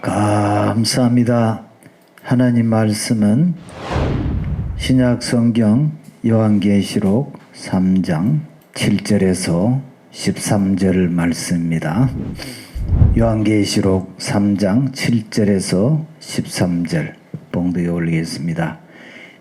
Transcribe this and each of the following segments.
감사합니다. 하나님 말씀은 신약 성경 요한계시록 3장 7절에서 13절 말씀입니다. 요한계시록 3장 7절에서 13절 봉독에 올리겠습니다.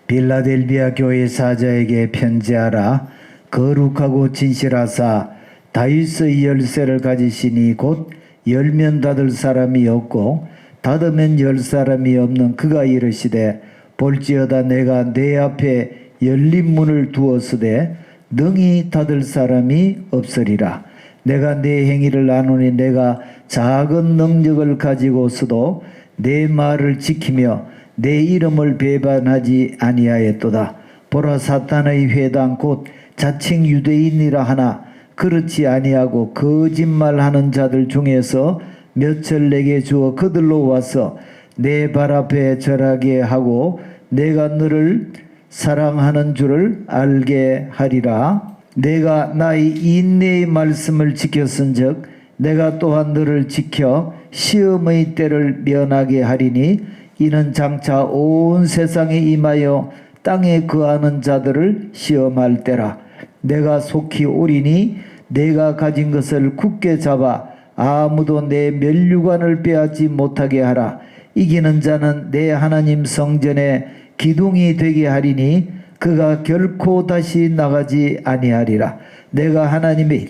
빌라델비아 교회 사자에게 편지하라. 거룩하고 진실하사 다윗의 열쇠를 가지시니 곧 열면 닫을 사람이 없고 닫으면 열 사람이 없는 그가 이르시되 볼지어다 내가 내 앞에 열린 문을 두었으되 능히 닫을 사람이 없으리라. 내가 내 행위를 아노니 내가 작은 능력을 가지고서도 내 말을 지키며 내 이름을 배반하지 아니하였도다. 보라 사탄의 회당 곧 자칭 유대인이라 하나 그렇지 아니하고 거짓말하는 자들 중에서 몇을 내게 주어 그들로 와서 내 발 앞에 절하게 하고 내가 너를 사랑하는 줄을 알게 하리라. 내가 나의 인내의 말씀을 지켰은즉 내가 또한 너를 지켜 시험의 때를 면하게 하리니 이는 장차 온 세상에 임하여 땅에 거하는 자들을 시험할 때라. 내가 속히 오리니 내가 가진 것을 굳게 잡아 아무도 내 면류관을 빼앗지 못하게 하라. 이기는 자는 내 하나님 성전에 기둥이 되게 하리니 그가 결코 다시 나가지 아니하리라. 내가 하나님의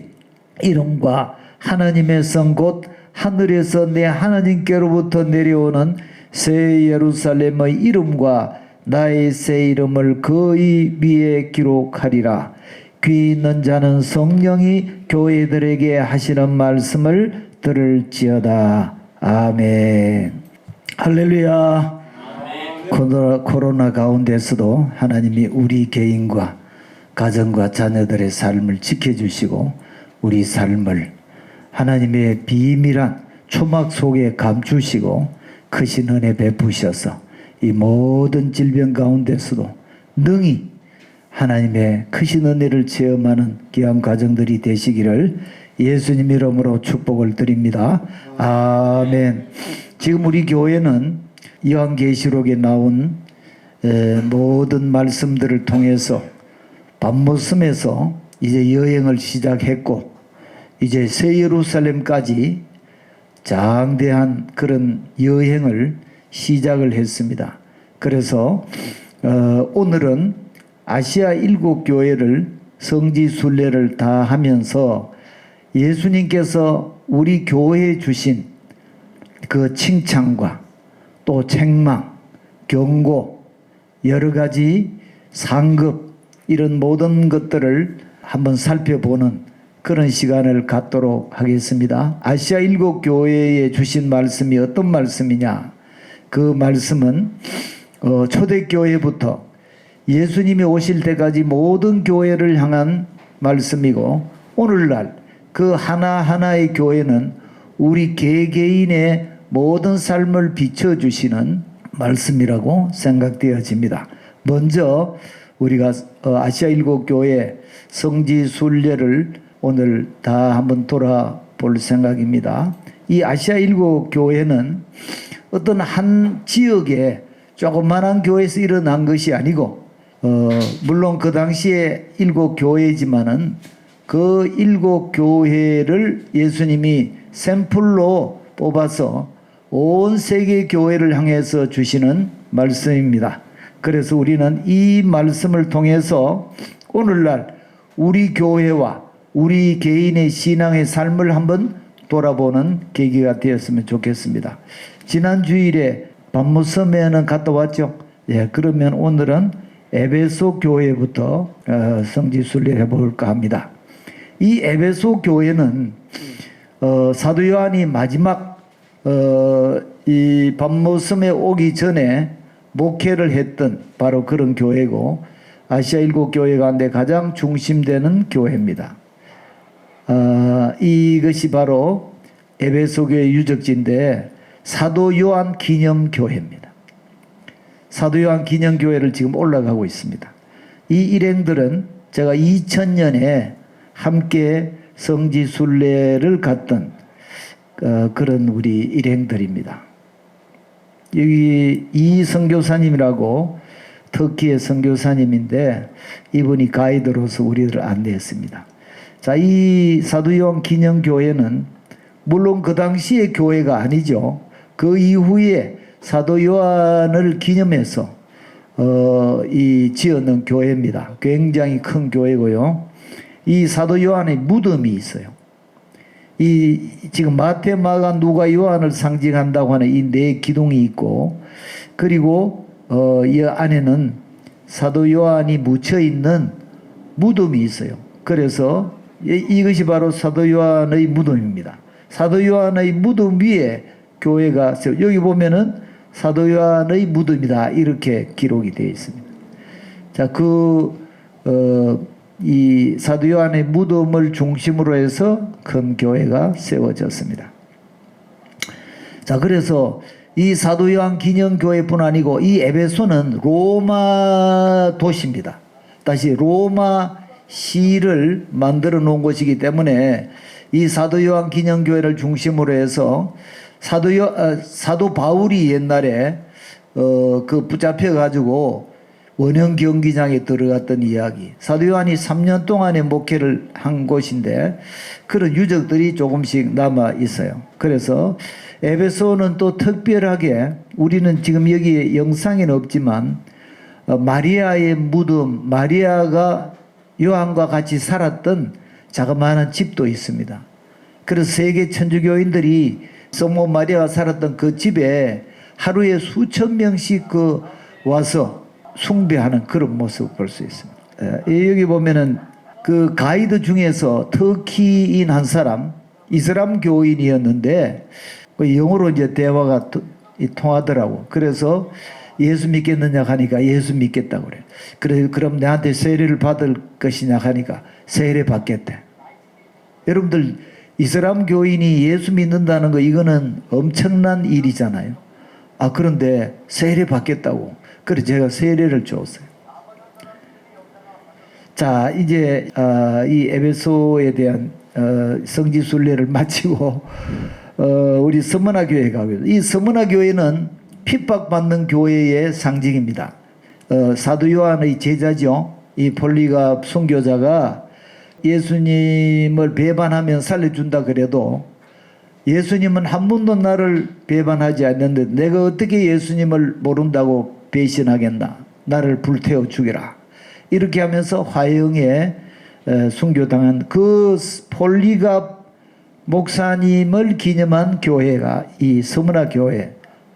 이름과 하나님의 성 곧 하늘에서 내 하나님께로부터 내려오는 새 예루살렘의 이름과 나의 새 이름을 그의 위에 기록하리라. 귀 있는 자는 성령이 교회들에게 하시는 말씀을 들을지어다. 아멘. 할렐루야. 코로나 가운데서도 하나님이 우리 개인과 가정과 자녀들의 삶을 지켜주시고 우리 삶을 하나님의 비밀한 초막 속에 감추시고 크신 은혜 베푸셔서 이 모든 질병 가운데서도 능히 하나님의 크신 은혜를 체험하는 귀한 가정들이 되시기를 예수님 이름으로 축복을 드립니다. 아멘. 지금 우리 교회는 요한계시록에 나온 모든 말씀들을 통해서 밤모섬에서 이제 여행을 시작했고 이제 새 예루살렘까지 장대한 그런 여행을 시작을 했습니다. 그래서 오늘은 아시아 7교회를 성지 순례를 다 하면서 예수님께서 우리 교회에 주신 그 칭찬과 또 책망, 경고, 여러 가지 상급 이런 모든 것들을 한번 살펴보는 그런 시간을 갖도록 하겠습니다. 아시아 7교회에 주신 말씀이 어떤 말씀이냐? 그 말씀은 초대교회부터 예수님이 오실 때까지 모든 교회를 향한 말씀이고 오늘날 그 하나하나의 교회는 우리 개개인의 모든 삶을 비춰주시는 말씀이라고 생각되어집니다. 먼저 우리가 아시아 7교회 성지 순례를 오늘 다 한번 돌아볼 생각입니다. 이 아시아 7교회는 어떤 한 지역에 조그만한 교회에서 일어난 것이 아니고 물론 그 당시에 7교회지만은 그 7교회를 예수님이 샘플로 뽑아서 온 세계 교회를 향해서 주시는 말씀입니다. 그래서 우리는 이 말씀을 통해서 오늘날 우리 교회와 우리 개인의 신앙의 삶을 한번 돌아보는 계기가 되었으면 좋겠습니다. 지난 주일에 밤모섬에는 갔다 왔죠. 예, 그러면 오늘은 에베소 교회부터 성지 순례를 해볼까 합니다. 이 에베소 교회는 사도 요한이 마지막 이 밤모섬에 오기 전에 목회를 했던 바로 그런 교회고 아시아 7교회 가운데 가장 중심되는 교회입니다. 이것이 바로 에베소 교회 유적지인데 사도 요한 기념교회입니다. 사도 요한 기념교회를 지금 올라가고 있습니다. 이 일행들은 제가 2000년에 함께 성지 순례를 갔던 그런 우리 일행들입니다. 여기 이 선교사님이라고 터키의 선교사님인데 이분이 가이드로서 우리들을 안내했습니다. 자, 이 사도 요한 기념교회는 물론 그 당시의 교회가 아니죠. 그 이후에 사도 요한을 기념해서 이 지어놓은 교회입니다. 굉장히 큰 교회고요. 이 사도 요한의 무덤이 있어요. 이 지금 마태, 마가, 누가, 요한을 상징한다고 하는 이 네 기둥이 있고, 그리고 이 안에는 사도 요한이 묻혀 있는 무덤이 있어요. 그래서 이것이 바로 사도 요한의 무덤입니다. 사도 요한의 무덤 위에 교회가 여기 보면은 사도 요한의 무덤이다 이렇게 기록이 되어 있습니다. 자, 이 사도 요한의 무덤을 중심으로 해서 큰 교회가 세워졌습니다. 자, 그래서 이 사도 요한 기념교회뿐 아니고 이 에베소는 로마 도시입니다. 다시 로마 시를 만들어 놓은 곳이기 때문에 이 사도 요한 기념교회를 중심으로 해서 사도 바울이 옛날에 그 붙잡혀 가지고 원형 경기장에 들어갔던 이야기, 사도 요한이 3년 동안의 목회를 한 곳인데 그런 유적들이 조금씩 남아 있어요. 그래서 에베소는 또 특별하게 우리는 지금 여기 영상에는 없지만 마리아의 무덤, 마리아가 요한과 같이 살았던 자그마한 집도 있습니다. 그래서 세계 천주교인들이 성모 마리아가 살았던 그 집에 하루에 수천 명씩 와서 숭배하는 그런 모습을 볼 수 있습니다. 여기 보면은 그 가이드 중에서 터키인 한 사람, 이슬람 교인이었는데 영어로 이제 대화가 통하더라고. 그래서 예수 믿겠느냐 하니까 예수 믿겠다고 그래. 그래, 그럼 내한테 세례를 받을 것이냐 하니까 세례 받겠대. 여러분들, 이슬람 교인이 예수 믿는다는 거 이거는 엄청난 일이잖아요. 그런데 세례 받겠다고. 그래서 제가 세례를 줬어요. 자, 이제 이 에베소에 대한 성지순례를 마치고 우리 서머나 교회에 가고요. 이 서머나 교회는 핍박받는 교회의 상징입니다. 사도 요한의 제자죠. 이 폴리갑 선교자가 예수님을 배반하면 살려준다 그래도 예수님은 한 번도 나를 배반하지 않는데 내가 어떻게 예수님을 모른다고 배신하겠나. 나를 불태워 죽여라. 이렇게 하면서 화형에 순교당한 그 폴리갑 목사님을 기념한 교회가 이 서머나 교회,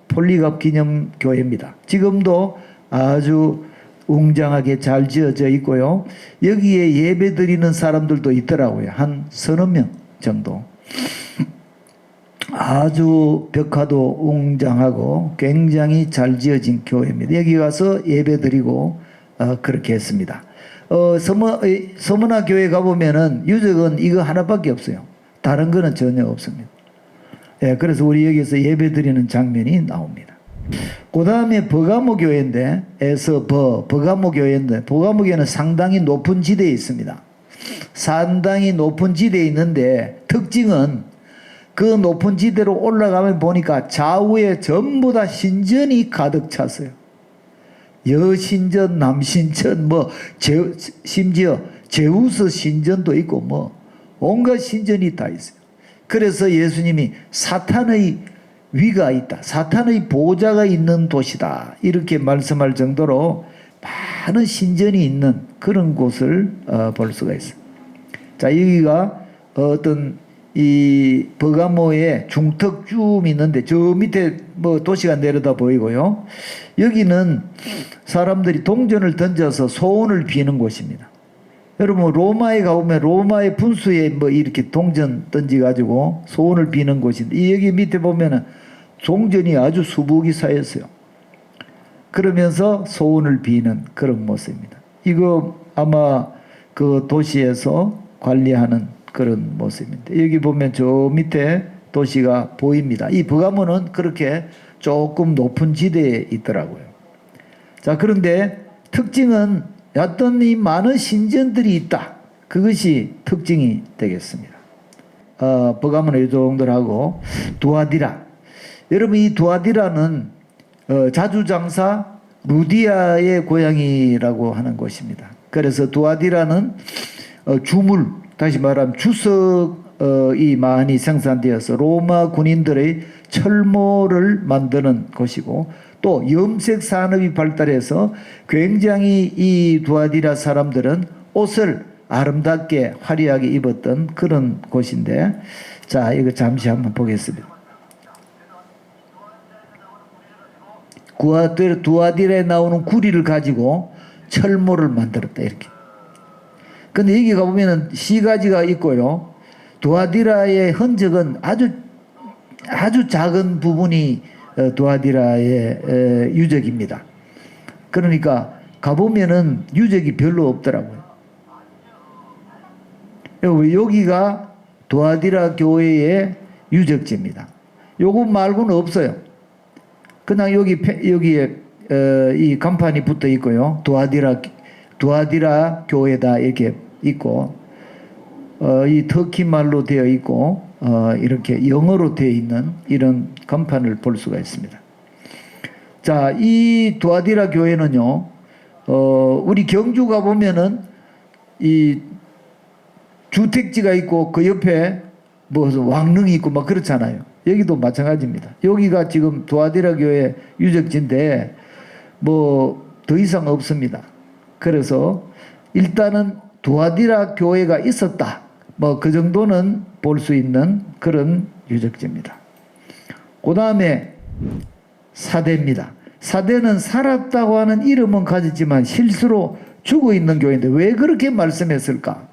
폴리갑 기념교회입니다. 지금도 아주 웅장하게 잘 지어져 있고요. 여기에 예배 드리는 사람들도 있더라고요. 한 서너 명 정도. 아주 벽화도 웅장하고 굉장히 잘 지어진 교회입니다. 여기 가서 예배 드리고 그렇게 했습니다. 서머나 교회 가보면은 유적은 이거 하나밖에 없어요. 다른 거는 전혀 없습니다. 예, 그래서 우리 여기서 예배 드리는 장면이 나옵니다. 그 다음에 버가모 교회인데, 버가모 교회인데, 버가모 교회는 상당히 높은 지대에 있습니다. 상당히 높은 지대에 있는데, 특징은 그 높은 지대로 올라가면 보니까 좌우에 전부 다 신전이 가득 찼어요. 여신전, 남신전, 심지어 제우스 신전도 있고, 온갖 신전이 다 있어요. 그래서 예수님이 사탄의 위가 있다. 사탄의 보호자가 있는 도시다. 이렇게 말씀할 정도로 많은 신전이 있는 그런 곳을 볼 수가 있어요. 자, 여기가 어떤 이 버가모의 중턱쯤 있는데 저 밑에 도시가 내려다 보이고요. 여기는 사람들이 동전을 던져서 소원을 비는 곳입니다. 여러분 로마에 가보면 로마의 분수에 이렇게 동전 던져가지고 소원을 비는 곳인데 여기 밑에 보면은 동전이 아주 수북이 쌓였어요. 그러면서 소원을 비는 그런 모습입니다. 이거 아마 그 도시에서 관리하는 그런 모습입니다. 여기 보면 저 밑에 도시가 보입니다. 이 버가모는 그렇게 조금 높은 지대에 있더라고요. 자, 그런데 특징은 어떤 이 많은 신전들이 있다. 그것이 특징이 되겠습니다. 버가모는 이 정도로 하고 두아디라. 여러분 이 두아디라는 자주장사 루디아의 고향이라고 하는 곳입니다. 그래서 두아디라는 주물, 다시 말하면 주석이 많이 생산되어서 로마 군인들의 철모를 만드는 곳이고, 또 염색 산업이 발달해서 굉장히 이 두아디라 사람들은 옷을 아름답게 화려하게 입었던 그런 곳인데, 자, 이거 잠시 한번 보겠습니다. 두아디라에 나오는 구리를 가지고 철모를 만들었다, 이렇게. 근데 여기 가보면은 시가지가 있고요. 두아디라의 흔적은 아주 작은 부분이 두아디라의 유적입니다. 그러니까 가보면은 유적이 별로 없더라고요. 여기가 두아디라 교회의 유적지입니다. 요거 말고는 없어요. 그냥 여기에 이 간판이 붙어 있고요. 두아디라 교회다 이렇게 있고, 이 터키 말로 되어 있고, 이렇게 영어로 되어 있는 이런 간판을 볼 수가 있습니다. 자, 이 두아디라 교회는요, 우리 경주 가보면은 이 주택지가 있고 그 옆에 무슨 왕릉이 있고 막 그렇잖아요. 여기도 마찬가지입니다. 여기가 지금 두아디라 교회 유적지인데 뭐 더 이상 없습니다. 그래서 일단은 두아디라 교회가 있었다, 뭐 그 정도는 볼 수 있는 그런 유적지입니다. 그 다음에 사대입니다. 사대는 살았다고 하는 이름은 가졌지만 실수로 죽어 있는 교회인데 왜 그렇게 말씀했을까?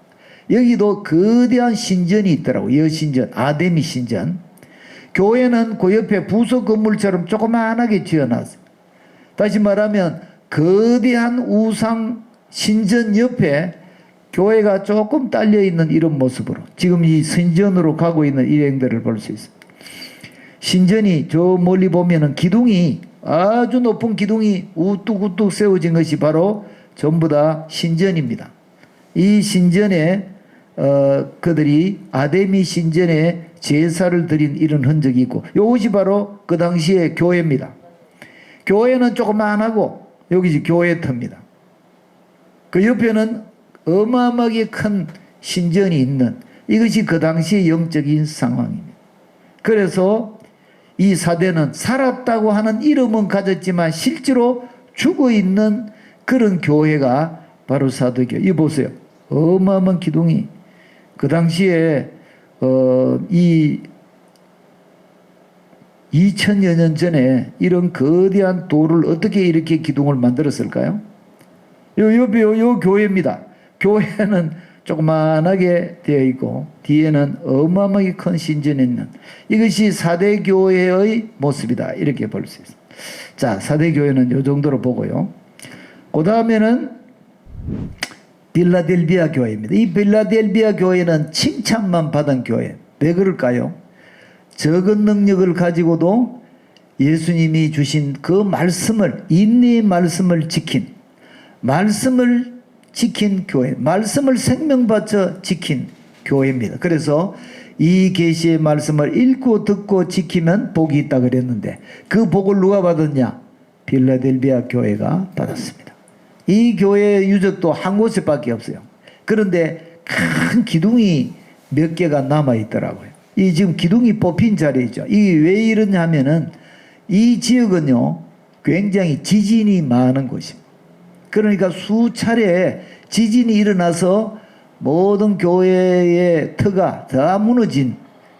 여기도 거대한 신전이 있더라고요. 여신전, 아데미 신전. 교회는 그 옆에 부속 건물처럼 조그만하게 지어놨어요. 다시 말하면 거대한 우상 신전 옆에 교회가 조금 딸려있는 이런 모습으로 지금 이 신전으로 가고 있는 일행들을 볼 수 있습니다. 신전이 저 멀리 보면은 기둥이, 아주 높은 기둥이 우뚝우뚝 세워진 것이 바로 전부 다 신전입니다. 이 신전에 그들이 아데미 신전에 제사를 드린 이런 흔적이 있고, 이것이 바로 그 당시의 교회입니다. 교회는 조그만하고 여기 교회터입니다. 그 옆에는 어마어마하게 큰 신전이 있는, 이것이 그 당시의 영적인 상황입니다. 그래서 이 사대는 살았다고 하는 이름은 가졌지만 실제로 죽어 있는 그런 교회가 바로 사도교회. 이 보세요. 어마어마한 기둥이 그 당시에 이 2000여 년 전에 이런 거대한 돌을 어떻게 이렇게 기둥을 만들었을까요? 요 교회입니다. 교회는 조그만하게 되어 있고 뒤에는 어마어마하게 큰 신전이 있는, 이것이 사대교회의 모습이다, 이렇게 볼 수 있습니다. 자, 사대교회는 요 정도로 보고요. 그 다음에는 빌라델비아 교회입니다. 이 빌라델비아 교회는 칭찬만 받은 교회. 왜 그럴까요? 적은 능력을 가지고도 예수님이 주신 그 말씀을, 인내의 말씀을 지킨, 말씀을 지킨 교회, 말씀을 생명바쳐 지킨 교회입니다. 그래서 이 계시의 말씀을 읽고 듣고 지키면 복이 있다 그랬는데 그 복을 누가 받았냐? 빌라델비아 교회가 받았습니다. 이 교회의 유적도 한 곳에밖에 없어요. 그런데 큰 기둥이 몇 개가 남아 있더라고요. 이 지금 기둥이 뽑힌 자리죠. 이게 왜 이러냐 하면은 이 지역은요 굉장히 지진이 많은 곳입니다. 그러니까 수차례 지진이 일어나서 모든 교회의 터가 다 무너진,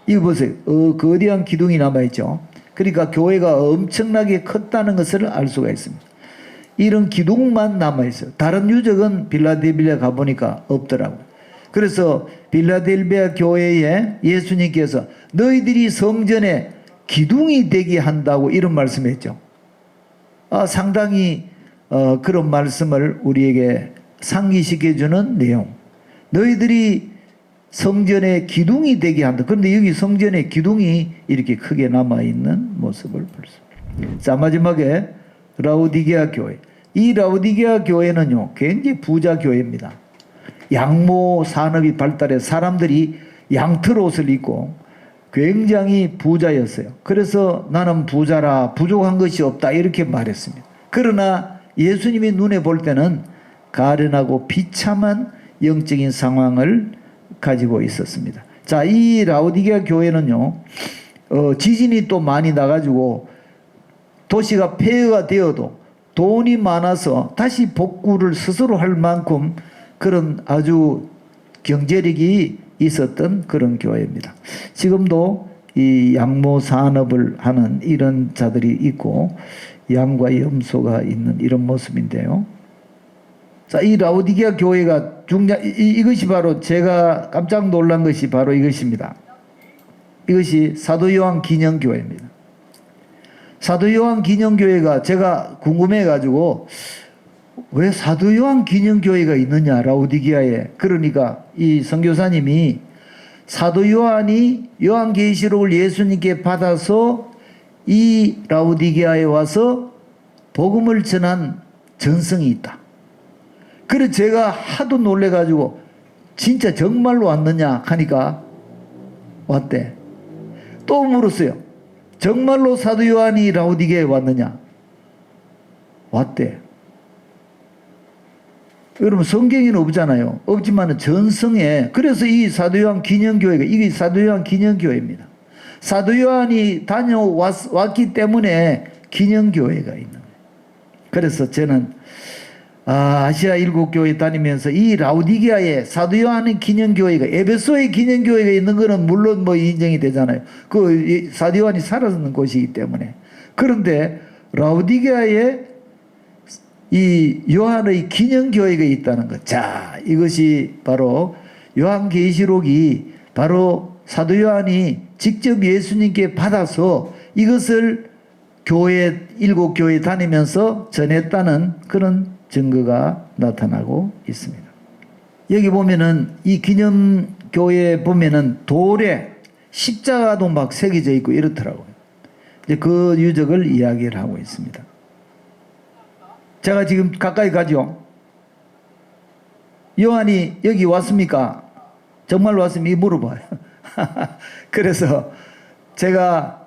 이거 보세요. 거대한 기둥이 남아있죠. 그러니까 교회가 엄청나게 컸다는 것을 알 수가 있습니다. 이런 기둥만 남아있어요. 다른 유적은 빌라델비아 가보니까 없더라고요. 그래서 빌라델비아 교회에 예수님께서 너희들이 성전에 기둥이 되게 한다고 이런 말씀했죠. 상당히 그런 말씀을 우리에게 상기시켜주는 내용. 너희들이 성전에 기둥이 되게 한다. 그런데 여기 성전에 기둥이 이렇게 크게 남아있는 모습을 볼 수 있습니다. 자, 마지막에 라오디게아 교회. 이 라오디게아 교회는요 굉장히 부자 교회입니다. 양모 산업이 발달해 사람들이 양털 옷을 입고 굉장히 부자였어요. 그래서 나는 부자라 부족한 것이 없다 이렇게 말했습니다. 그러나 예수님이 눈에 볼 때는 가련하고 비참한 영적인 상황을 가지고 있었습니다. 자, 이 라오디게아 교회는요, 지진이 또 많이 나가지고 도시가 폐허가 되어도 돈이 많아서 다시 복구를 스스로 할 만큼 그런 아주 경제력이 있었던 그런 교회입니다. 지금도 이 양모 산업을 하는 이런 자들이 있고 양과 염소가 있는 이런 모습인데요. 자, 이 라오디게아 교회가 이것이 바로 제가 깜짝 놀란 것이 바로 이것입니다. 이것이 사도 요한 기념교회입니다. 사도 요한 기념교회가 제가 궁금해 가지고 왜 사도 요한 기념교회가 있느냐 라오디게아에. 그러니까 이 선교사님이 사도 요한이 요한계시록을 예수님께 받아서 이 라오디게아에 와서 복음을 전한 전성이 있다. 그래서 제가 하도 놀래 가지고 진짜 정말로 왔느냐 하니까 왔대. 또 물었어요. 정말로 사도 요한이 라오디게아에 왔느냐? 왔대. 여러분 성경에는 없잖아요. 없지만 전성에. 그래서 이 사도 요한 기념교회가 이게 사도 요한 기념교회입니다. 사도 요한이 다녀왔기 때문에 기념교회가 있는 거예요. 그래서 저는 아시아 일국교회 다니면서 이 라오디게아에 사도 요한의 기념교회가 에베소의 기념교회가 있는 거는 물론 뭐 인정이 되잖아요. 그 사도 요한이 살았는 곳이기 때문에. 그런데 라오디게아에 이 요한의 기념교회가 있다는 것. 자, 이것이 바로 요한계시록이 바로 사도 요한이 직접 예수님께 받아서 이것을 일곱 교회 다니면서 전했다는 그런 증거가 나타나고 있습니다. 여기 보면은 이 기념교회에 보면은 돌에 십자가도 막 새겨져 있고 이렇더라고요. 이제 그 유적을 이야기를 하고 있습니다. 제가 지금 가까이 가죠. 요한이 여기 왔습니까? 정말 왔습니까? 물어봐요. 그래서 제가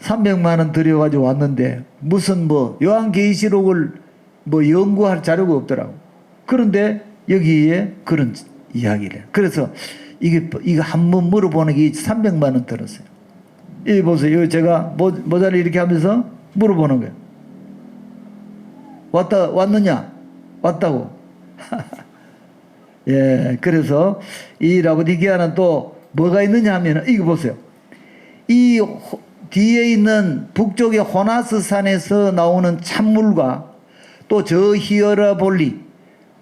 300만 원 들여가지고 왔는데 무슨 뭐 요한계시록을 뭐 연구할 자료가 없더라고. 그런데 여기에 그런 이야기를 해요. 그래서 이거 한번 물어보는 게 300만 원 들었어요. 여기 보세요. 제가 모자를 이렇게 하면서 물어보는 거예요. 왔느냐? 왔다고. 예, 그래서 이 라오디게아는 또 뭐가 있느냐 하면 이거 보세요. 이 뒤에 있는 북쪽의 호나스 산에서 나오는 찬물과 또 저 히어라볼리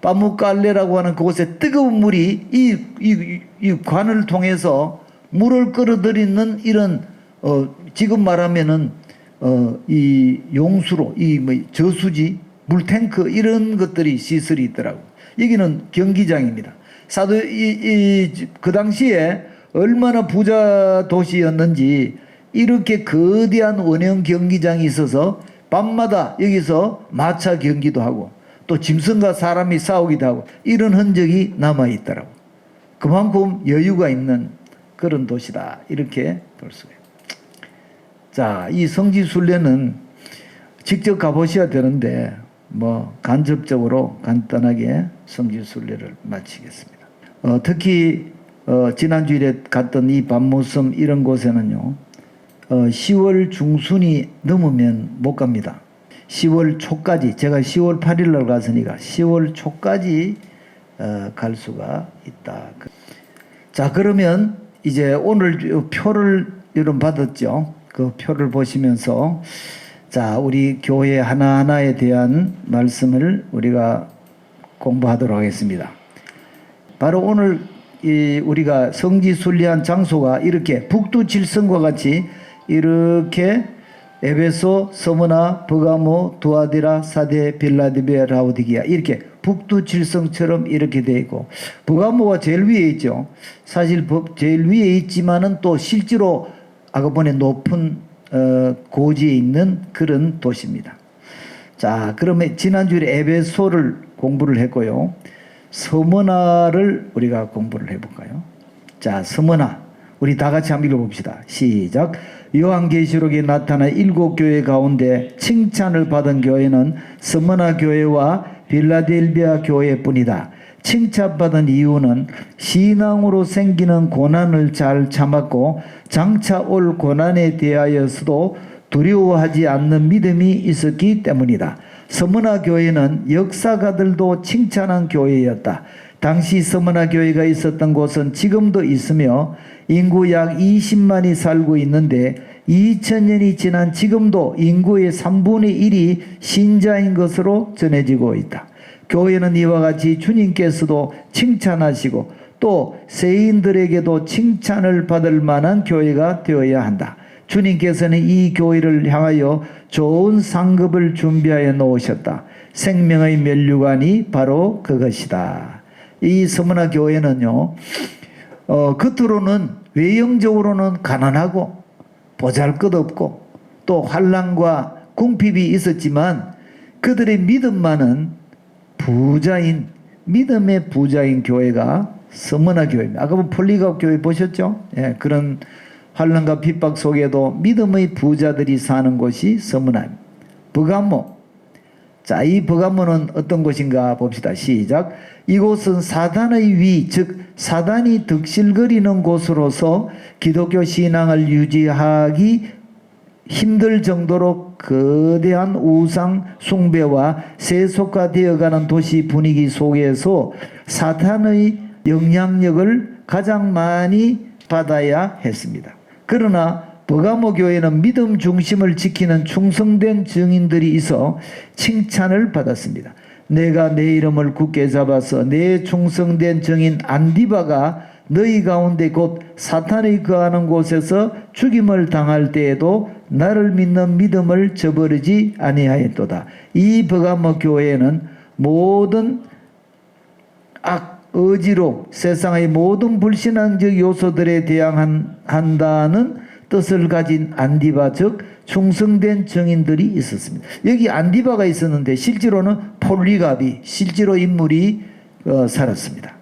파무칼레라고 하는 그곳에 뜨거운 물이 이 관을 통해서 물을 끌어들이는 이런 지금 말하면은 이 용수로 뭐 저수지 물탱크 이런 것들이 시설이 있더라고. 여기는 경기장입니다. 그 당시에 얼마나 부자 도시였는지 이렇게 거대한 원형 경기장이 있어서 밤마다 여기서 마차 경기도 하고 또 짐승과 사람이 싸우기도 하고 이런 흔적이 남아 있더라고. 그만큼 여유가 있는 그런 도시다 이렇게 볼 수가 있어요. 자, 이 성지순례는 직접 가보셔야 되는데 뭐 간접적으로 간단하게 성지순례를 마치겠습니다. 특히 지난주일에 갔던 이 밤모섬 이런 곳에는요 10월 중순이 넘으면 못 갑니다. 10월 초까지, 제가 10월 8일 날 갔으니까 10월 초까지 갈 수가 있다. 자, 그러면 이제 오늘 표를 여러분 받았죠? 그 표를 보시면서 자, 우리 교회 하나하나에 대한 말씀을 우리가 공부하도록 하겠습니다. 바로 오늘 우리가 성지순례한 장소가 이렇게 북두칠성과 같이 이렇게 에베소, 서머나, 버가모, 두아디라, 사데, 빌라델비아, 라오디게아 이렇게 북두칠성처럼 이렇게 되어 있고 버가모가 제일 위에 있죠. 사실 제일 위에 있지만은 또 실제로 아가본의 높은 고지에 있는 그런 도시입니다. 자, 그러면 지난주에 에베소를 공부를 했고요. 서머나를 우리가 공부를 해볼까요? 자, 서머나. 우리 다 같이 한번 읽어봅시다. 시작. 요한계시록에 나타난 7교회 가운데 칭찬을 받은 교회는 스무나 교회와 빌라델비아 교회뿐이다. 칭찬받은 이유는 신앙으로 생기는 고난을 잘 참았고 장차 올 고난에 대하여서도 두려워하지 않는 믿음이 있었기 때문이다. 스무나 교회는 역사가들도 칭찬한 교회였다. 당시 스무나 교회가 있었던 곳은 지금도 있으며 인구 약 20만이 살고 있는데 2000년이 지난 지금도 인구의 3분의 1이 신자인 것으로 전해지고 있다. 교회는 이와 같이 주님께서도 칭찬하시고 또 세인들에게도 칭찬을 받을 만한 교회가 되어야 한다. 주님께서는 이 교회를 향하여 좋은 상급을 준비하여 놓으셨다. 생명의 면류관이 바로 그것이다. 이 스무나 교회는요, 겉으로는 외형적으로는 가난하고 보잘것없고 또 환난과 궁핍이 있었지만 그들의 믿음만은 부자인, 믿음의 부자인 교회가 스무나 교회입니다. 아까 폴리갑 교회 보셨죠? 예, 그런 환난과 핍박 속에도 믿음의 부자들이 사는 곳이 스무나입니다. 버가모. 자, 이 버가모는 어떤 곳인가 봅시다. 시작. 이곳은 사단의 위, 즉 사단이 득실거리는 곳으로서 기독교 신앙을 유지하기 힘들 정도로 거대한 우상 숭배와 세속화되어가는 도시 분위기 속에서 사탄의 영향력을 가장 많이 받아야 했습니다. 그러나 버가모 교회는 믿음 중심을 지키는 충성된 증인들이 있어 칭찬을 받았습니다. 내가 내 이름을 굳게 잡아서 내 충성된 증인 안디바가 너희 가운데 곧 사탄이 거하는 곳에서 죽임을 당할 때에도 나를 믿는 믿음을 저버리지 아니하였도다. 이 버가모 교회는 모든 의지로 세상의 모든 불신앙적 요소들에 대항한다는 뜻을 가진 안디바, 즉 충성된 증인들이 있었습니다. 여기 안디바가 있었는데 실제로는 폴리갑이 실제로 인물이 살았습니다.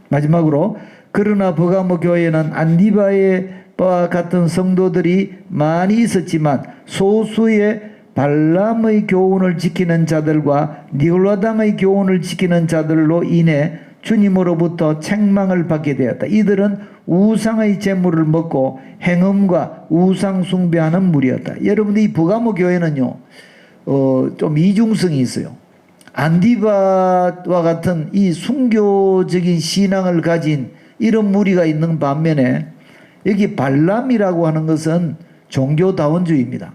마지막으로 그러나 버가모 교회는 안디바와 같은 성도들이 많이 있었지만 소수의 발람의 교훈을 지키는 자들과 니골라당의 교훈을 지키는 자들로 인해 주님으로부터 책망을 받게 되었다. 이들은 우상의 재물을 먹고 행음과 우상 숭배하는 무리였다. 여러분들 이 버가모 교회는요, 좀 이중성이 있어요. 안디바와 같은 이 순교적인 신앙을 가진 이런 무리가 있는 반면에 여기 발람이라고 하는 것은 종교다원주의입니다.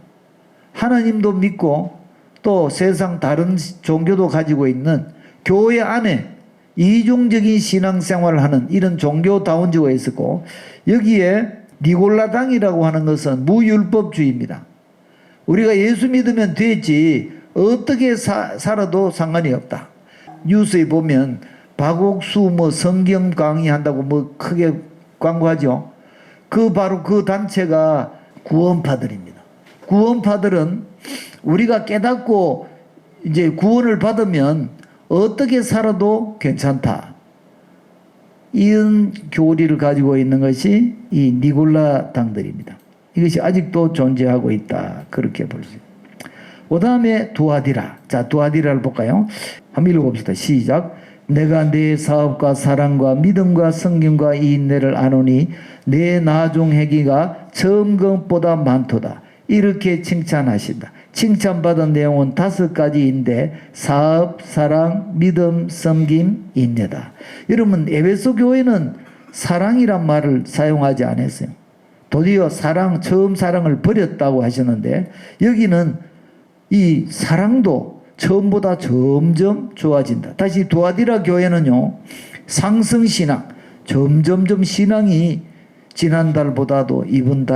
하나님도 믿고 또 세상 다른 종교도 가지고 있는 교회 안에 이중적인 신앙생활을 하는 이런 종교다원주의가 있었고, 여기에 니골라당이라고 하는 것은 무율법주의입니다. 우리가 예수 믿으면 되지 어떻게 살아도 상관이 없다. 뉴스에 보면 박옥수 성경 강의한다고 크게 광고하죠. 바로 그 단체가 구원파들입니다. 구원파들은 우리가 깨닫고 이제 구원을 받으면 어떻게 살아도 괜찮다. 이런 교리를 가지고 있는 것이 이 니골라 당들입니다. 이것이 아직도 존재하고 있다. 그렇게 볼 수 있습니다. 그 다음에 두아디라. 자, 두아디라를 볼까요? 한번 읽어봅시다. 시작. 내가 내 사업과 사랑과 믿음과 성김과 이 인내를 아노니 내 나중 행위가 처음 것보다 많도다. 이렇게 칭찬하신다. 칭찬받은 내용은 5가지인데 사업, 사랑, 믿음, 섬김, 인내다. 여러분 에베소 교회는 사랑이란 말을 사용하지 않았어요. 도리어 처음 사랑을 버렸다고 하셨는데 여기는 이 사랑도 처음보다 점점 좋아진다. 다시 두아디라 교회는요, 상승신앙, 점점점 신앙이 지난달보다도 이번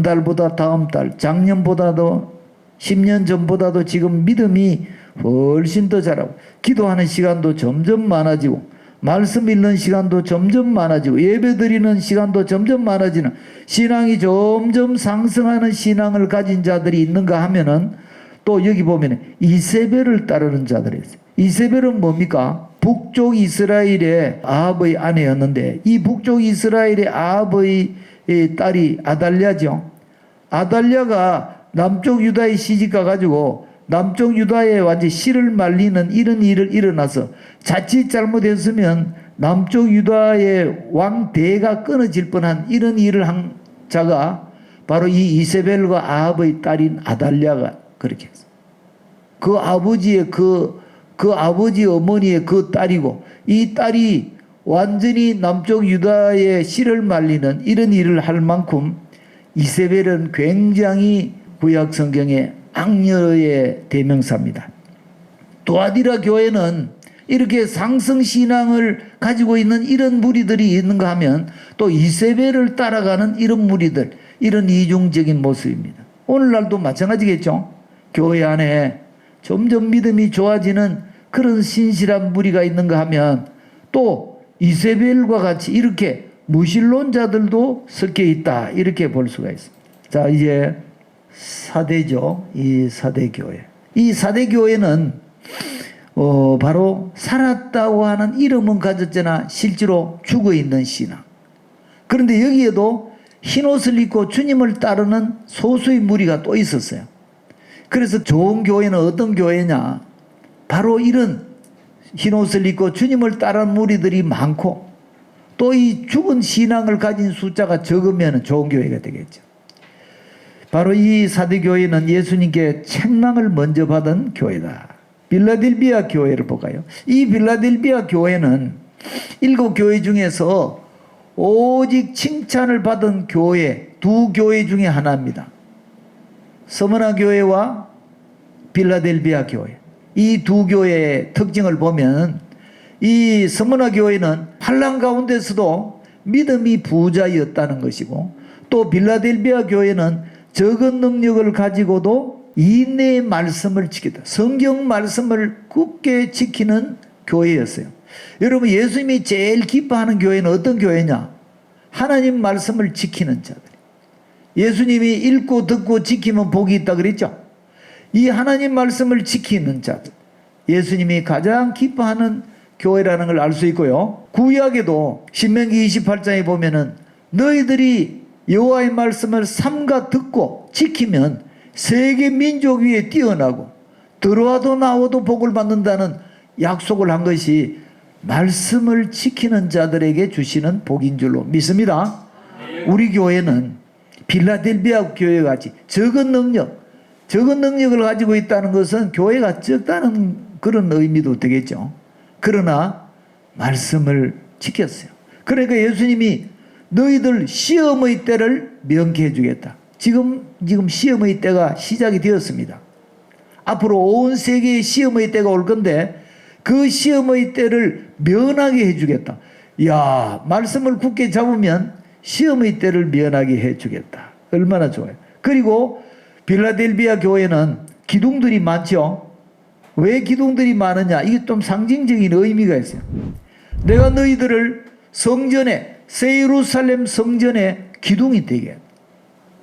달보다 다음 달, 작년보다도 10년 전보다도 지금 믿음이 훨씬 더 자라고, 기도하는 시간도 점점 많아지고, 말씀 읽는 시간도 점점 많아지고, 예배 드리는 시간도 점점 많아지는, 신앙이 점점 상승하는 신앙을 가진 자들이 있는가 하면은 또 여기 보면 이세벨을 따르는 자들이 있어요. 이세벨은 뭡니까? 북쪽 이스라엘의 아합의 아내였는데 이 북쪽 이스라엘의 아합의 딸이 아달랴죠. 아달랴가 남쪽 유다에 시집가 가지고 남쪽 유다에 완전히 씨를 말리는 이런 일을 일어나서 자칫 잘못했으면 남쪽 유다의 왕대가 끊어질 뻔한 이런 일을 한 자가 바로 이 이세벨과 아합의 딸인 아달랴가 그렇게 했어요. 그 아버지의 그 아버지 어머니의 그 딸이고 이 딸이 완전히 남쪽 유다의 씨를 말리는 이런 일을 할 만큼 이세벨은 굉장히 구약 성경의 악녀의 대명사입니다. 두아디라 교회는 이렇게 상승신앙을 가지고 있는 이런 무리들이 있는가 하면 또 이세벨을 따라가는 이런 무리들, 이런 이중적인 모습입니다. 오늘날도 마찬가지겠죠. 교회 안에 점점 믿음이 좋아지는 그런 신실한 무리가 있는가 하면 또 이세벨과 같이 이렇게 무신론자들도 섞여 있다, 이렇게 볼 수가 있습니다. 자, 이제 사대죠. 이 사대교회. 이 사대교회는 바로 살았다고 하는 이름은 가졌잖아 실제로 죽어있는 신앙. 그런데 여기에도 흰옷을 입고 주님을 따르는 소수의 무리가 또 있었어요. 그래서 좋은 교회는 어떤 교회냐, 바로 이런 흰옷을 입고 주님을 따르는 무리들이 많고 또 이 죽은 신앙을 가진 숫자가 적으면 좋은 교회가 되겠죠. 바로 이 사대교회는 예수님께 책망을 먼저 받은 교회다. 빌라델비아 교회를 볼까요? 이 빌라델비아 교회는 7교회 중에서 오직 칭찬을 받은 교회, 2교회 중에 하나입니다. 서머나 교회와 빌라델비아 교회. 이 2교회의 특징을 보면 이 서머나 교회는 환난 가운데서도 믿음이 부자였다는 것이고 또 빌라델비아 교회는 적은 능력을 가지고도 인내의 말씀을 지켰다. 성경 말씀을 굳게 지키는 교회였어요. 여러분, 예수님이 제일 기뻐하는 교회는 어떤 교회냐? 하나님 말씀을 지키는 자들. 예수님이 읽고 듣고 지키면 복이 있다 그랬죠? 이 하나님 말씀을 지키는 자들, 예수님이 가장 기뻐하는 교회라는 걸 알 수 있고요. 구약에도 신명기 28장에 보면은 너희들이 여호와의 말씀을 삼가 듣고 지키면 세계 민족 위에 뛰어나고 들어와도 나와도 복을 받는다는 약속을 한 것이 말씀을 지키는 자들에게 주시는 복인 줄로 믿습니다. 우리 교회는 빌라델비아 교회 같이 적은 능력을 가지고 있다는 것은 교회가 적다는 그런 의미도 되겠죠. 그러나 말씀을 지켰어요. 그러니까 예수님이 너희들 시험의 때를 명쾌해 주겠다. 지금 시험의 때가 시작이 되었습니다. 앞으로 온 세계에 시험의 때가 올 건데 그 시험의 때를 면하게 해주겠다. 이야, 말씀을 굳게 잡으면 시험의 때를 면하게 해주겠다. 얼마나 좋아요. 그리고 빌라델비아 교회는 기둥들이 많죠. 왜 기둥들이 많으냐? 이게 좀 상징적인 의미가 있어요. 내가 너희들을 성전에, 예루살렘 성전에 기둥이 되게.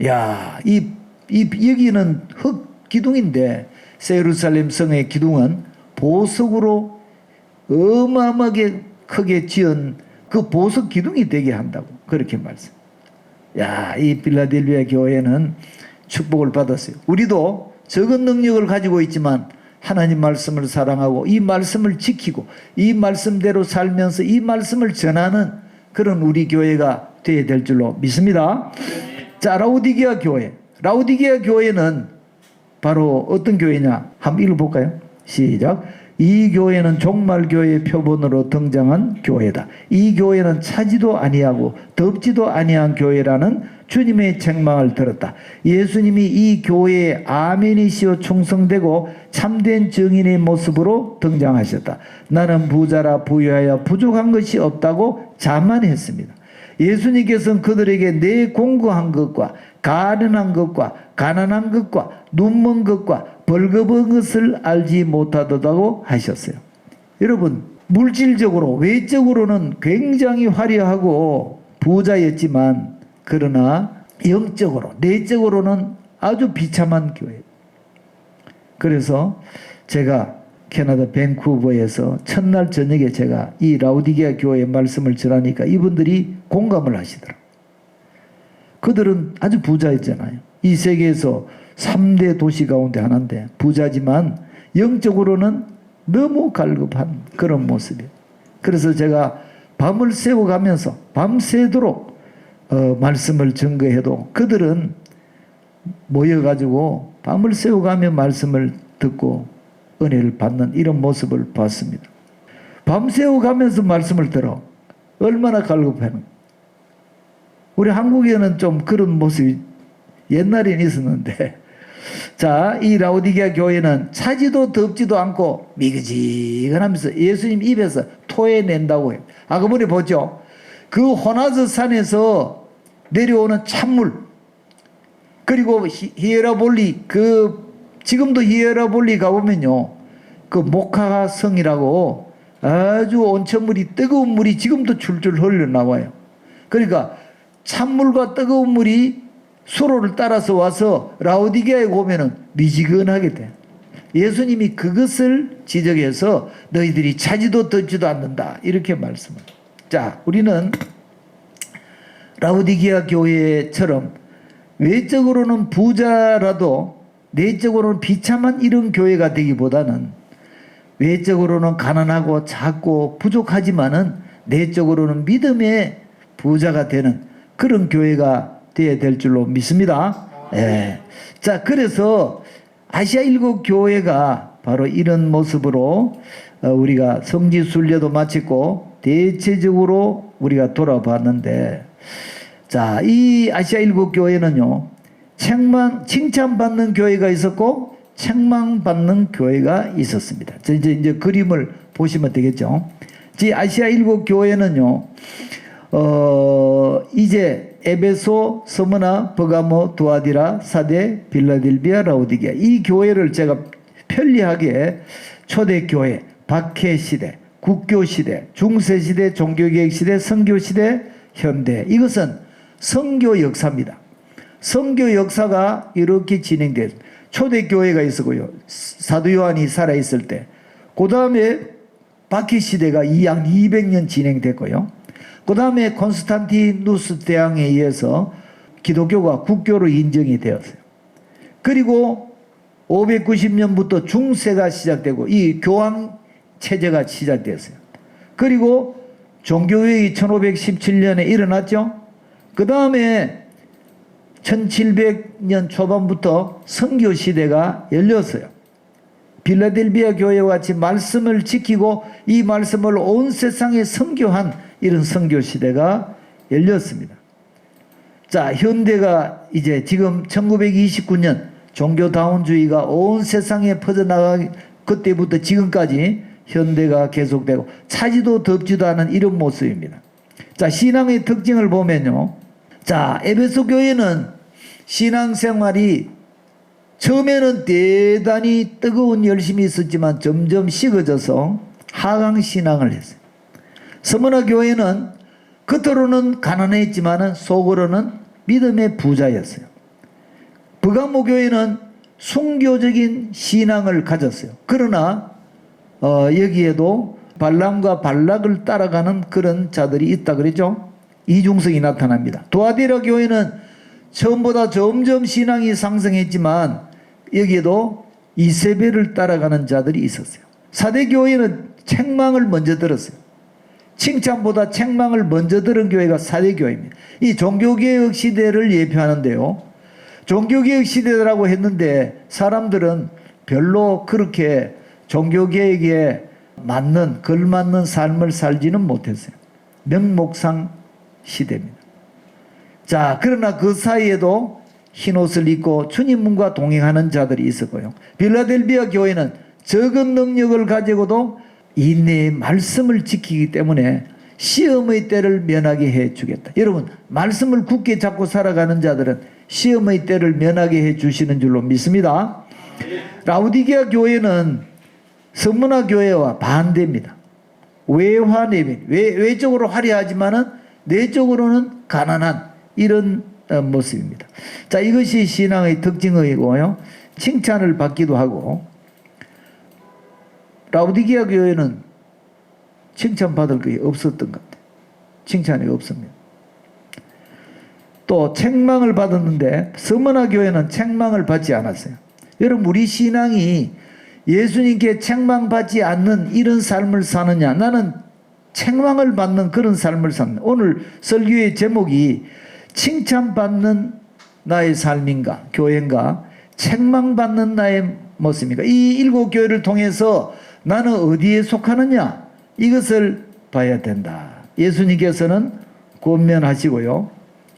야, 여기는 흙 기둥인데 예루살렘 성의 기둥은 보석으로 어마어마하게 크게 지은 그 보석 기둥이 되게 한다고 그렇게 말씀. 야, 이 빌라델비아 교회는 축복을 받았어요. 우리도 적은 능력을 가지고 있지만 하나님 말씀을 사랑하고 이 말씀을 지키고 이 말씀대로 살면서 이 말씀을 전하는 그런 우리 교회가 되어야 될 줄로 믿습니다. 자, 라오디게아 교회. 라오디게아 교회는 바로 어떤 교회냐? 한번 읽어볼까요? 시작. 이 교회는 종말교회의 표본으로 등장한 교회다. 이 교회는 차지도 아니하고 덥지도 아니한 교회라는 주님의 책망을 들었다. 예수님이 이 교회에 아멘이시오 충성되고 참된 증인의 모습으로 등장하셨다. 나는 부자라 부유하여 부족한 것이 없다고 자만했습니다. 예수님께서는 그들에게 내 공고한 것과 가련한 것과 가난한 것과 눈먼 것과 벌거벗은 것을 알지 못하다고 하셨어요. 여러분, 물질적으로 외적으로는 굉장히 화려하고 부자였지만 그러나 영적으로 내적으로는 아주 비참한 교회. 그래서 제가 캐나다 밴쿠버에서 첫날 저녁에 제가 이 라오디게아 교회의 말씀을 전하니까 이분들이 공감을 하시더라고요. 그들은 아주 부자였잖아요. 이 세계에서 3대 도시 가운데 하나인데 부자지만 영적으로는 너무 갈급한 그런 모습이에요. 그래서 제가 밤을 새워가면서 밤새도록 말씀을 증거해도 그들은 모여가지고 밤을 새워가며 말씀을 듣고 은혜를 받는 이런 모습을 봤습니다. 밤새워가면서 말씀을 들어 얼마나 갈급해는. 우리 한국에는 좀 그런 모습이 옛날에는 있었는데, 자, 이 라오디게아 교회는 차지도 덥지도 않고 미그지근하면서 예수님 입에서 토해낸다고 해요. 그분이 보죠. 그 호나스 산에서 내려오는 찬물, 그리고 히에라볼리, 지금도 히에라볼리 가보면요, 그 모카성이라고 아주 온천물이, 뜨거운 물이 지금도 줄줄 흘러나와요. 그러니까 찬물과 뜨거운 물이 수로를 따라서 와서 라오디게아에 오면은 미지근하게 돼. 예수님이 그것을 지적해서 너희들이 차지도 덥지도 않는다, 이렇게 말씀을. 자, 우리는 라오디게아 교회처럼 외적으로는 부자라도 내적으로는 비참한 이런 교회가 되기보다는 외적으로는 가난하고 작고 부족하지만은 내적으로는 믿음의 부자가 되는 그런 교회가 되어야 될 줄로 믿습니다. 예. 자, 그래서 아시아 일곱 교회가 바로 이런 모습으로 우리가 성지 순례도 마쳤고 대체적으로 우리가 돌아봤는데, 자, 이 아시아 일곱 교회는요, 칭찬받는 교회가 있었고 책망받는 교회가 있었습니다. 이제 그림을 보시면 되겠죠. 이 아시아 일곱 교회는요, 이제 에베소, 스무나, 버가모, 두아디라, 사데, 빌라델비아, 라오디게아, 이 교회를 제가 편리하게 초대교회, 박해시대, 국교시대, 중세시대, 종교개혁시대, 선교시대, 현대, 이것은 선교 역사입니다. 선교 역사가 이렇게 진행돼요. 초대교회가 있었고요, 사도 요한이 살아있을 때, 그 다음에 박해시대가 약 200년 진행됐고요, 그 다음에 콘스탄티누스 대왕에 의해서 기독교가 국교로 인정이 되었어요. 그리고 590년부터 중세가 시작되고 이 교황 체제가 시작되었어요. 그리고 종교개혁이 1517년에 일어났죠. 그 다음에 1700년 초반부터 선교시대가 열렸어요. 빌라델비아 교회와 같이 말씀을 지키고 이 말씀을 온 세상에 선교한 이런 선교시대가 열렸습니다. 자, 현대가 이제 지금 1929년 종교다운주의가 온 세상에 퍼져나가기, 그때부터 지금까지 현대가 계속되고 차지도 덥지도 않은 이런 모습입니다. 자, 신앙의 특징을 보면요, 자, 에베소 교회는 신앙생활이 처음에는 대단히 뜨거운 열심이 있었지만 점점 식어져서 하강신앙을 했어요. 스무나 교회는 겉으로는 가난했지만 속으로는 믿음의 부자였어요. 버가모 교회는 순교적인 신앙을 가졌어요. 그러나 여기에도 발람과 발락을 따라가는 그런 자들이 있다 그랬죠. 이중성이 나타납니다. 두아디라 교회는 처음보다 점점 신앙이 상승했지만 여기에도 이세벨을 따라가는 자들이 있었어요. 사대 교회는 책망을 먼저 들었어요. 칭찬보다 책망을 먼저 들은 교회가 사대 교회입니다. 이 종교개혁 시대를 예표하는데요, 종교개혁 시대라고 했는데 사람들은 별로 그렇게 종교개혁에 맞는, 걸맞는 삶을 살지는 못했어요. 명목상 시대입니다. 자, 그러나 그 사이에도 흰옷을 입고 주님과 동행하는 자들이 있었고요, 빌라델비아 교회는 적은 능력을 가지고도 인내의 말씀을 지키기 때문에 시험의 때를 면하게 해주겠다. 여러분, 말씀을 굳게 잡고 살아가는 자들은 시험의 때를 면하게 해주시는 줄로 믿습니다. 라오디게아 교회는 스무나 교회와 반대입니다. 외화내빈, 외적으로 화려하지만은 내적으로는 가난한 이런 모습입니다. 자, 이것이 신앙의 특징이고요, 칭찬을 받기도 하고 라오디게아 교회는 칭찬받을 게 없었던 것 같아요. 칭찬이 없습니다. 또 책망을 받았는데 스무나 교회는 책망을 받지 않았어요. 여러분, 우리 신앙이 예수님께 책망받지 않는 이런 삶을 사느냐, 나는 책망을 받는 그런 삶을 사는, 오늘 설교의 제목이 칭찬받는 나의 삶인가, 교회인가, 책망받는 나의 모습인가. 이 7교회를 통해서 나는 어디에 속하느냐, 이것을 봐야 된다. 예수님께서는 권면하시고요.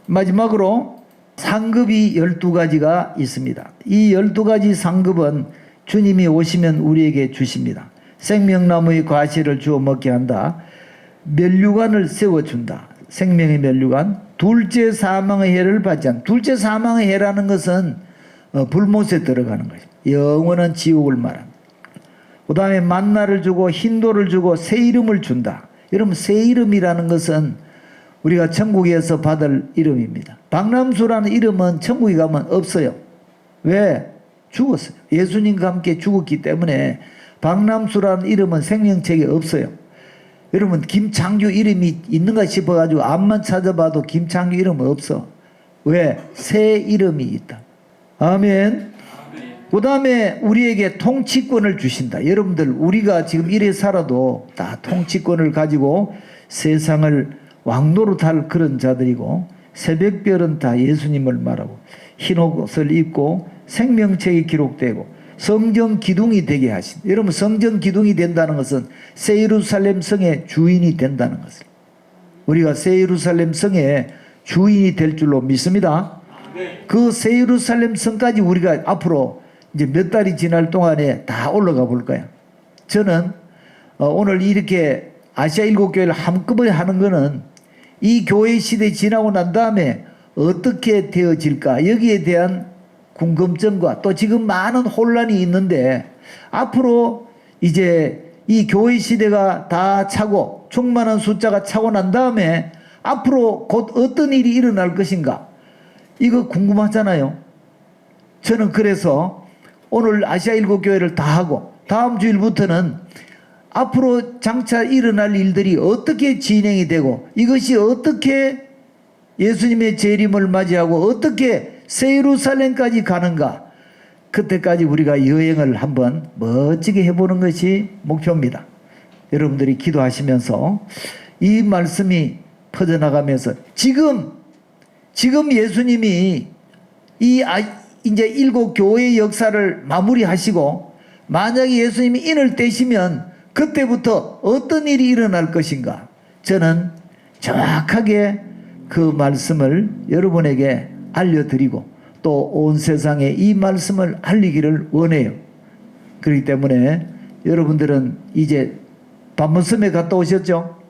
마지막으로 상급이 12가지가 있습니다. 이 12가지 상급은 주님이 오시면 우리에게 주십니다. 생명나무의 과실을 주어 먹게 한다. 면류관을 세워준다. 생명의 면류관. 둘째 사망의 해를 받지 않는다. 둘째 사망의 해라는 것은 불못에 들어가는 것입니다. 영원한 지옥을 말합니다. 그 다음에 만나를 주고 흰돌을 주고 새 이름을 준다. 여러분, 새 이름이라는 것은 우리가 천국에서 받을 이름입니다. 박람수라는 이름은 천국에 가면 없어요. 왜? 죽었어요. 예수님과 함께 죽었기 때문에 박람수라는 이름은 생명책에 없어요. 여러분, 김창규 이름이 있는가 싶어가지고 앞만 찾아봐도 김창규 이름은 없어. 왜? 새 이름이 있다. 아멘. 그 다음에 우리에게 통치권을 주신다. 여러분들, 우리가 지금 이래 살아도 다 통치권을 가지고 세상을 왕노릇할 그런 자들이고, 새벽별은 다 예수님을 말하고 흰옷을 입고 생명책이 기록되고 성전 기둥이 되게 하신. 여러분, 성전 기둥이 된다는 것은 새 예루살렘 성의 주인이 된다는 것을, 우리가 새 예루살렘 성의 주인이 될 줄로 믿습니다. 그 새 예루살렘 성까지 우리가 앞으로 이제 몇 달이 지날 동안에 다 올라가 볼 거야. 저는 오늘 이렇게 아시아 7교회를 한꺼번에 하는 거는 이 교회 시대 지나고 난 다음에 어떻게 되어질까, 여기에 대한 궁금증과 또 지금 많은 혼란이 있는데, 앞으로 이제 이 교회 시대가 다 차고 충만한 숫자가 차고 난 다음에 앞으로 곧 어떤 일이 일어날 것인가, 이거 궁금하잖아요. 저는 그래서 오늘 아시아 7교회를 다 하고 다음 주일부터는 앞으로 장차 일어날 일들이 어떻게 진행이 되고 이것이 어떻게 예수님의 재림을 맞이하고 어떻게 새 예루살렘까지 가는가, 그때까지 우리가 여행을 한번 멋지게 해보는 것이 목표입니다. 여러분들이 기도하시면서 이 말씀이 퍼져나가면서 지금 예수님이 이제 7교회의 역사를 마무리하시고, 만약에 예수님이 인을 떼시면 그때부터 어떤 일이 일어날 것인가, 저는 정확하게 그 말씀을 여러분에게 알려드리고 또 온 세상에 이 말씀을 알리기를 원해요. 그렇기 때문에 여러분들은 이제 밤문섬에 갔다 오셨죠?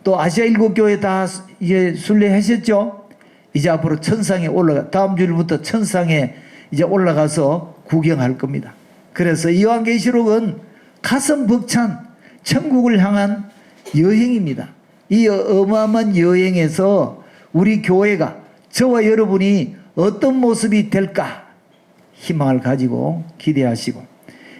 또 아시아 7교회 다 이제 순례하셨죠? 이제 앞으로 천상에 다음 주일부터 천상에 이제 올라가서 구경할 겁니다. 그래서 요한계시록은 가슴 벅찬 천국을 향한 여행입니다. 이 어마어마한 여행에서 우리 교회가, 저와 여러분이 어떤 모습이 될까 희망을 가지고 기대하시고,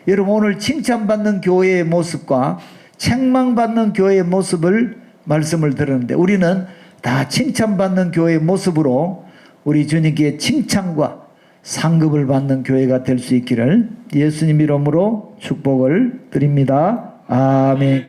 여러분, 오늘 칭찬받는 교회의 모습과 책망받는 교회의 모습을 말씀을 들었는데, 우리는 다 칭찬받는 교회의 모습으로 우리 주님께 칭찬과 상급을 받는 교회가 될 수 있기를 예수님 이름으로 축복을 드립니다. 아멘.